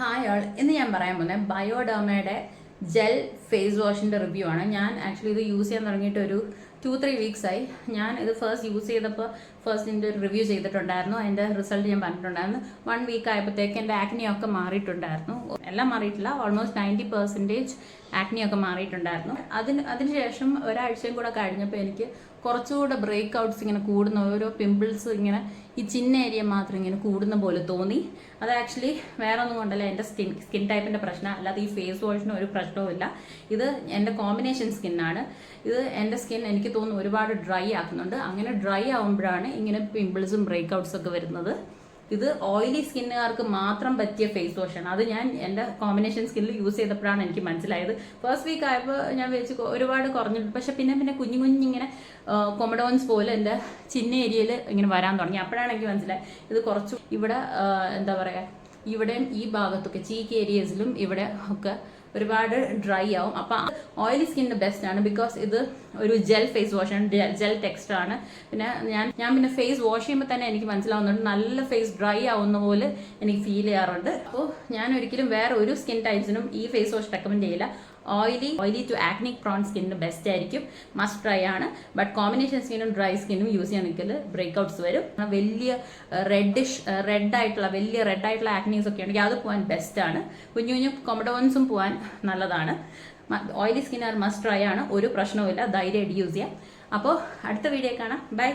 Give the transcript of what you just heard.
Hi ആൾ ഇന്ന് ഞാൻ പറയാൻ പോകുന്നത് ബയോഡെർമയുടെ ജെൽ ഫേസ് വാഷിൻ്റെ റിവ്യൂ ആണ്. ഞാൻ ആക്ച്വലി ഇത് യൂസ് ചെയ്യാൻ തുടങ്ങിയിട്ട് ഒരു 2-3 വീക്സ് ആയി. ഞാൻ ഇത് ഫസ്റ്റ് യൂസ് ചെയ്തപ്പോൾ ഇതിൻ്റെ ഒരു റിവ്യൂ ചെയ്തിട്ടുണ്ടായിരുന്നു. അതിൻ്റെ റിസൾട്ട് ഞാൻ പറഞ്ഞിട്ടുണ്ടായിരുന്നു. 1 വീക്ക് ആയപ്പോഴത്തേക്ക് എൻ്റെ ആക്നിയൊക്കെ മാറിയിട്ടുണ്ടായിരുന്നു. എല്ലാം മാറിയിട്ടില്ല, ഓൾമോസ്റ്റ് 90% ആക്നിയൊക്കെ മാറിയിട്ടുണ്ടായിരുന്നു. അതിനുശേഷം ഒരാഴ്ചയും കൂടെ കഴിഞ്ഞപ്പോൾ എനിക്ക് കുറച്ചുകൂടെ ബ്രേക്ക് ഔട്ട്സ് ഇങ്ങനെ കൂടുന്ന, ഓരോ പിമ്പിൾസ് ഇങ്ങനെ ഈ ചിന്ന ഏരിയ മാത്രം ഇങ്ങനെ കൂടുന്ന പോലെ തോന്നി. അത് ആക്ച്വലി വേറെ ഒന്നും കൊണ്ടല്ല, എൻ്റെ സ്കിൻ ടൈപ്പിൻ്റെ പ്രശ്നം, അല്ലാതെ ഈ ഫേസ് വാഷിന് ഒരു പ്രശ്നവുമില്ല. ഇത് എൻ്റെ കോമ്പിനേഷൻ സ്കിന്നാണ്. ഇത് എൻ്റെ സ്കിൻ എനിക്ക് തോന്നുന്നു ഒരുപാട് ഡ്രൈ ആക്കുന്നുണ്ട്. അങ്ങനെ ഡ്രൈ ആകുമ്പോഴാണ് ഇങ്ങനെ പിമ്പിൾസും ബ്രേക്ക് ഔട്ട്സ് ഒക്കെ വരുന്നത്. ഇത് ഓയിലി സ്കിന്നുകാർക്ക് മാത്രം പറ്റിയ ഫേസ് വാഷാണ്. അത് ഞാൻ എൻ്റെ കോമ്പിനേഷൻ സ്കിന്നിൽ യൂസ് ചെയ്തപ്പോഴാണ് എനിക്ക് മനസ്സിലായത്. ഫസ്റ്റ് വീക്ക് ആയപ്പോൾ ഞാൻ വെച്ച് ഒരുപാട് കുറഞ്ഞിട്ടുണ്ട്. പക്ഷെ പിന്നെ കുഞ്ഞിങ്ങനെ കൊമഡോൺസ് പോലെ എൻ്റെ ചിന്ന ഏരിയയിൽ ഇങ്ങനെ വരാൻ തുടങ്ങി. അപ്പോഴാണ് എനിക്ക് മനസ്സിലായത് ഇത് കുറച്ച് ഇവിടെ എന്താ പറയുക, ഇവിടെയും ഈ ഭാഗത്തൊക്കെ ചീക്ക് ഏരിയസിലും ഇവിടെ ഒക്കെ ഒരുപാട് ഡ്രൈ ആവും. അപ്പം ഓയിലി സ്കിന്നിന് ബെസ്റ്റ് ആണ്, ബിക്കോസ് ഇത് ഒരു ജെൽ ഫേസ് വാഷാണ്, ജെൽ ടെക്സ്ചർ ആണ്. പിന്നെ ഞാൻ പിന്നെ ഫേസ് വാഷ് ചെയ്യുമ്പോൾ തന്നെ എനിക്ക് മനസ്സിലാവുന്നുണ്ട് നല്ല ഫേസ് ഡ്രൈ ആവുന്ന പോലെ എനിക്ക് ഫീൽ ചെയ്യാറുണ്ട്. അപ്പോൾ ഞാൻ ഒരിക്കലും വേറെ ഒരു സ്കിൻ ടൈപ്സിനും ഈ ഫേസ് വാഷ് റെക്കമെൻഡ് ചെയ്യില്ല. ഓയിലി ടു ആക്നിക് പ്രോൺ സ്കിന്നിന് ബെസ്റ്റ് ആയിരിക്കും, മസ്റ്റ് ട്രൈ ആണ്. ബട്ട് കോമ്പിനേഷൻ സ്കിന്നും ഡ്രൈ സ്കിന്നും യൂസ് ചെയ്യാൻ നിൽക്കൽ ബ്രേക്ക് ഔട്ട്സ് വരും. വലിയ റെഡ് ആയിട്ടുള്ള ആക്നീസ് ഒക്കെ ഉണ്ടെങ്കിൽ അത് പോകാൻ ബെസ്റ്റ് ആണ്. കുഞ്ഞു കൊമഡോൺസും പോകാൻ നല്ലതാണ്. ഓയിലി സ്കിൻ മസ്റ്റ് ട്രൈ ആണ്, ഒരു പ്രശ്നവുമില്ല, ധൈര്യമായിട്ട് യൂസ് ചെയ്യാം. അപ്പോൾ അടുത്ത വീഡിയോ കാണാം. ബൈ.